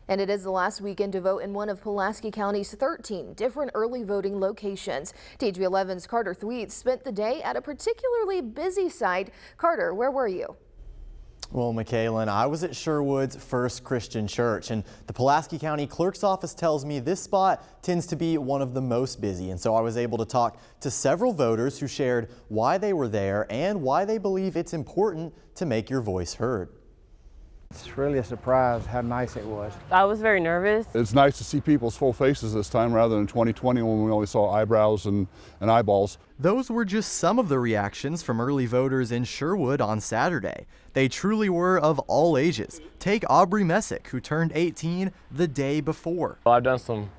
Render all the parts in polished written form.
And it is the last weekend to vote in one of Pulaski County's 13 different early voting locations. THV11's Carter Thweets spent the day at a particularly busy site. Carter, where were you? Well, Michaela, I was at Sherwood's First Christian Church, and the Pulaski County Clerk's office tells me this spot tends to be one of the most busy. And so I was able to talk to several voters who shared why they were there and why they believe it's important to make your voice heard. It's really a surprise how nice it was. I was very nervous. It's nice to see people's full faces this time rather than 2020 when we only saw eyebrows and eyeballs. Those were just some of the reactions from early voters in Sherwood on Saturday. They truly were of all ages. Take Aubrey Messick, who turned 18 the day before. Well, I've done some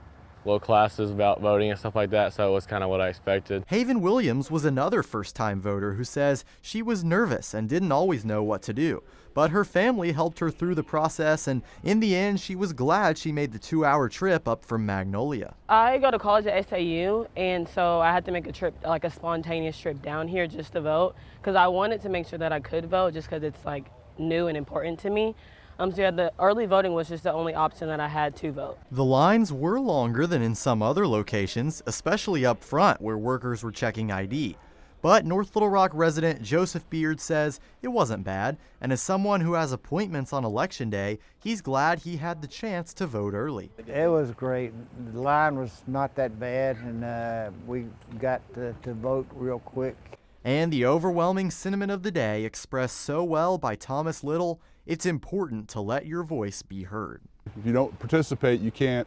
little classes about voting and stuff like that, so it was kind of what I expected. Haven Williams was another first-time voter who says she was nervous and didn't always know what to do. But her family helped her through the process, and in the end, she was glad she made the 2-hour trip up from Magnolia. I go to college at SAU, and so I had to make a trip, like a spontaneous trip down here just to vote, because I wanted to make sure that I could vote just because it's like new and important to me. So yeah, the early voting was just the only option that I had to vote. The lines were longer than in some other locations, especially up front where workers were checking ID. But North Little Rock resident Joseph Beard says it wasn't bad, and as someone who has appointments on Election Day, he's glad he had the chance to vote early. It was great. The line was not that bad, and we got to vote real quick. And the overwhelming sentiment of the day, expressed so well by Thomas Little, it's important to let your voice be heard. If you don't participate, you can't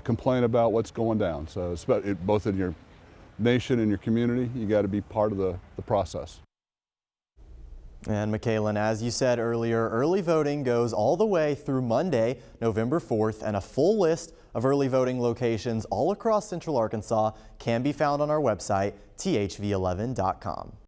complain about what's going down. So both in your nation and your community, you got to be part of the process. And Michaela, as you said earlier, early voting goes all the way through Monday, November 4th, and a full list of early voting locations all across Central Arkansas can be found on our website, thv11.com.